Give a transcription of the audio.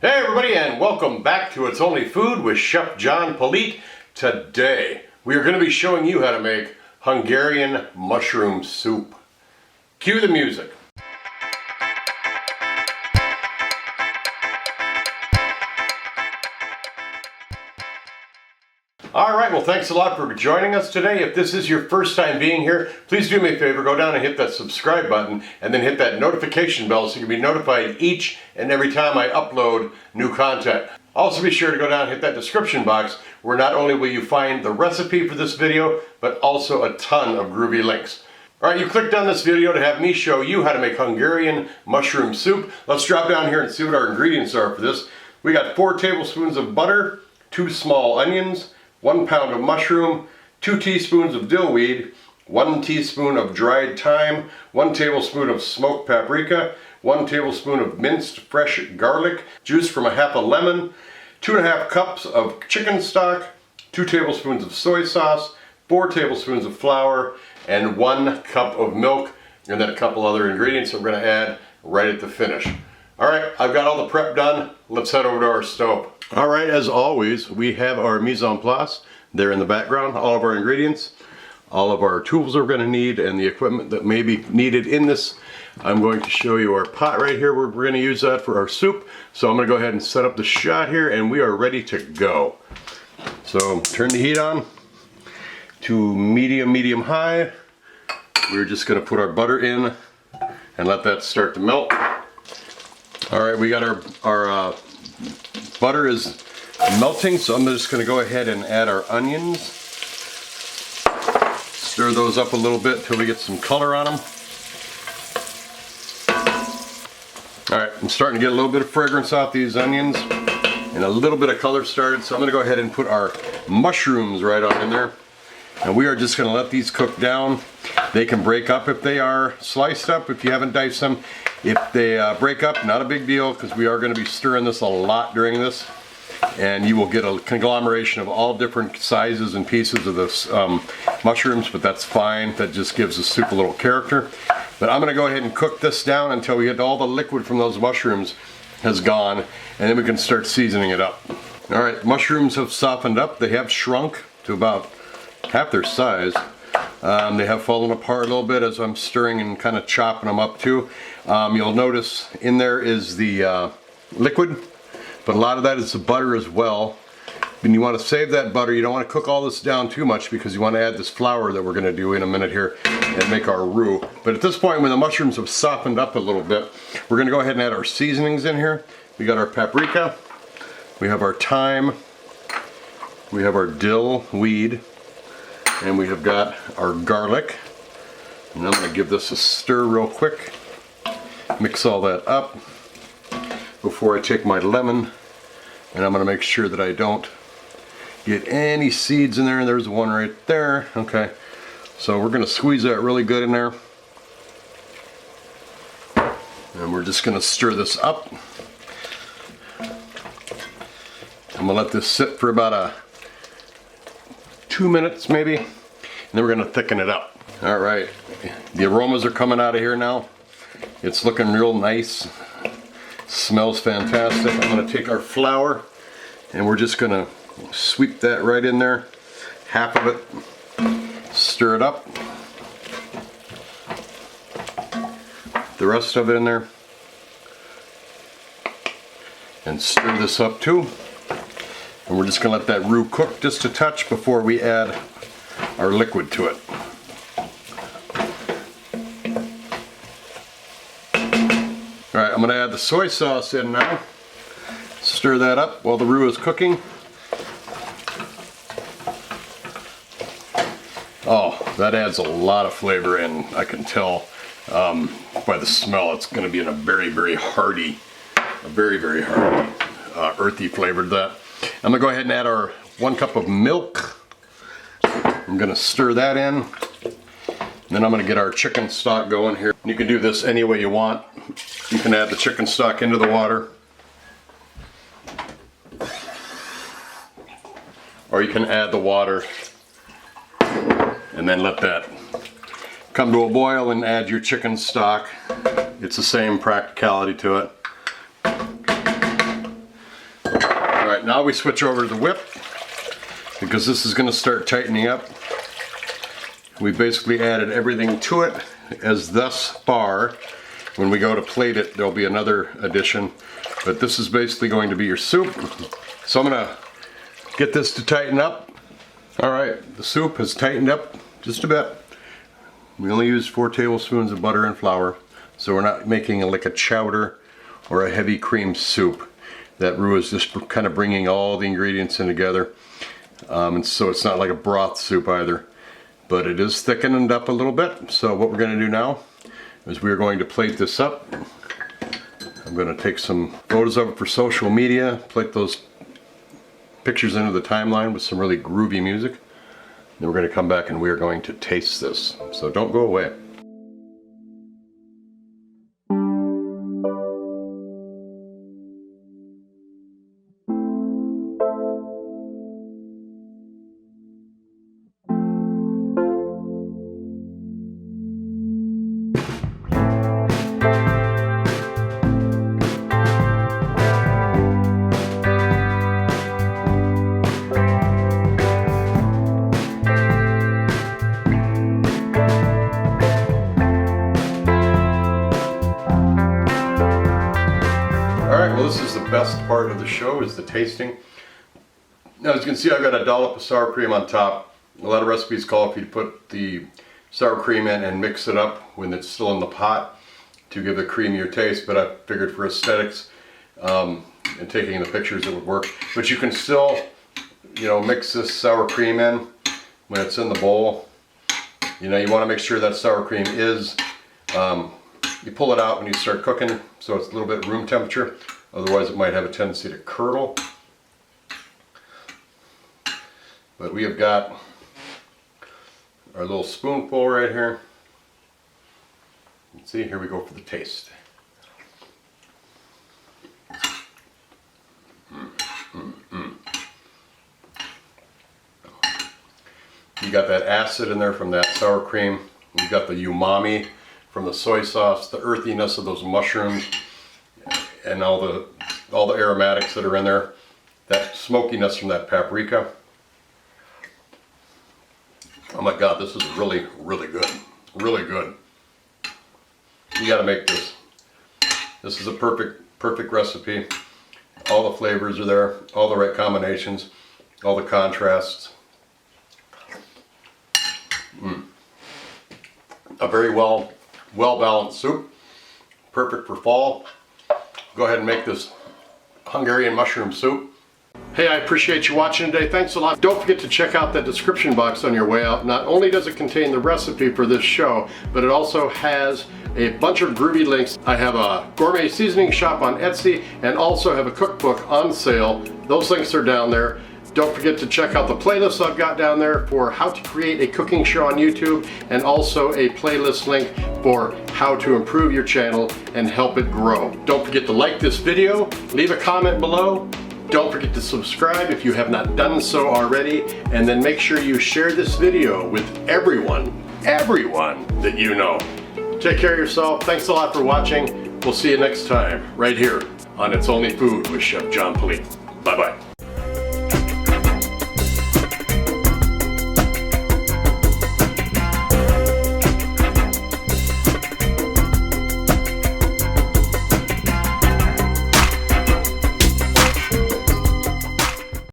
Hey everybody, and welcome back to It's Only Food with Chef John Politte. Today we are going to be showing you how to make Hungarian mushroom soup. Cue the music. Alright, well thanks a lot for joining us today. If this is your first time being here, please do me a favor, go down and hit that subscribe button and then hit that notification bell so you can be notified each and every time I upload new content. Also be sure to go down and hit that description box where not only will you find the recipe for this video, but also a ton of groovy links. Alright, you clicked on this video to have me show you how to make Hungarian mushroom soup. Let's drop down here and see what our ingredients are for this. We got 4 tablespoons of butter, 2 small onions, 1 pound of mushroom, 2 teaspoons of dill weed, 1 teaspoon of dried thyme, 1 tablespoon of smoked paprika, 1 tablespoon of minced fresh garlic, juice from half a lemon, 2.5 cups of chicken stock, 2 tablespoons of soy sauce, 4 tablespoons of flour, and 1 cup of milk, and then a couple other ingredients I'm going to add right at the finish. Alright, I've got all the prep done. Let's head over to our stove. Alright, as always, we have our mise en place there in the background, all of our ingredients, all of our tools we're going to need, and the equipment that may be needed in this. I'm going to show you our pot right here where we're going to use that for our soup. So I'm going to go ahead and set up the shot here and we are ready to go. So turn the heat on to medium high. We're just going to put our butter in and let that start to melt. Alright, we got our butter is melting, so I'm just going to go ahead and add our onions. Stir those up a little bit until we get some color on them. Alright, I'm starting to get a little bit of fragrance off these onions and a little bit of color started, so I'm going to go ahead and put our mushrooms right on in there. And we are just going to let these cook down. They can break up if they are sliced up, if you haven't diced them. If they break up, not a big deal, because we are going to be stirring this a lot during this. And you will get a conglomeration of all different sizes and pieces of this mushrooms, but that's fine. That just gives the soup a little character. But I'm going to go ahead and cook this down until we get all the liquid from those mushrooms has gone, and then we can start seasoning it up. Alright, mushrooms have softened up. They have shrunk to about half their size. They have fallen apart a little bit as I'm stirring and kind of chopping them up too. You'll notice in there is the liquid, but a lot of that is the butter as well. And you want to save that butter. You don't want to cook all this down too much because you want to add this flour that we're going to do in a minute here and make our roux. But at this point, when the mushrooms have softened up a little bit, we're going to go ahead and add our seasonings in here. We got our paprika, we have our thyme, we have our dill weed, and we have got our garlic. And I'm going to give this a stir real quick. Mix all that up before I take my lemon, and I'm going to make sure that I don't get any seeds in there. And there's one right there. Okay, so we're going to squeeze that really good in there, and we're just going to stir this up. I'm going to let this sit for about 2 minutes maybe, and then we're going to thicken it up. Alright, the aromas are coming out of here now. It's looking real nice. Smells fantastic. I'm going to take our flour and we're just going to sweep that right in there. Half of it. Stir it up. The rest of it in there. And stir this up too. And we're just going to let that roux cook just a touch before we add our liquid to it. Alright, I'm going to add the soy sauce in now. Stir that up while the roux is cooking. Oh, that adds a lot of flavor in. I can tell by the smell it's going to be in a very hearty, earthy flavor to that. I'm going to go ahead and add our 1 cup of milk. I'm going to stir that in. Then I'm going to get our chicken stock going here. You can do this any way you want. You can add the chicken stock into the water, or you can add the water and then let that come to a boil and add your chicken stock. It's the same practicality to it. right, now we switch over to the whip because this is going to start tightening up. We basically added everything to it as thus far. When we go to plate it, there'll be another addition, but this is basically going to be your soup. So I'm going to get this to tighten up. All right, the soup has tightened up just a bit. We only used 4 tablespoons of butter and flour, so we're not making like a chowder or a heavy cream soup. That roux is just kind of bringing all the ingredients in together. And so it's not like a broth soup either, but it is thickened up a little bit. So what we're going to do now is we're going to plate this up. I'm going to take some photos of it for social media, plate those pictures into the timeline with some really groovy music. Then we're going to come back and we're going to taste this. So don't go away. Well, this is the best part of the show, is the tasting. Now, as you can see, I've got a dollop of sour cream on top. A lot of recipes call for you to put the sour cream in and mix it up when it's still in the pot to give a creamier taste, but I figured for aesthetics and taking the pictures it would work. But you can still, you know, mix this sour cream in when it's in the bowl. You know, you want to make sure that sour cream is, you pull it out when you start cooking, so it's a little bit room temperature. Otherwise it might have a tendency to curdle. But we have got our little spoonful right here. Let's see, here we go for the taste. You got that acid in there from that sour cream. You got the umami from the soy sauce, the earthiness of those mushrooms, and all the aromatics that are in there, that smokiness from that paprika. Oh my God, this is really, really good. Really good. You gotta make this. This is a perfect recipe. All the flavors are there, all the right combinations, all the contrasts. A very well balanced soup. Perfect for fall. Go ahead and make this Hungarian mushroom soup. Hey, I appreciate you watching today. Thanks a lot. Don't forget to check out the description box on your way out. Not only does it contain the recipe for this show, but it also has a bunch of groovy links. I have a gourmet seasoning shop on Etsy and also have a cookbook on sale. Those links are down there. Don't forget to check out the playlist I've got down there for how to create a cooking show on YouTube, and also a playlist link for how to improve your channel and help it grow. Don't forget to like this video, leave a comment below. Don't forget to subscribe if you have not done so already, and then make sure you share this video with everyone that you know. Take care of yourself. Thanks a lot for watching. We'll see you next time right here on It's Only Food with Chef John Politte. Bye-bye.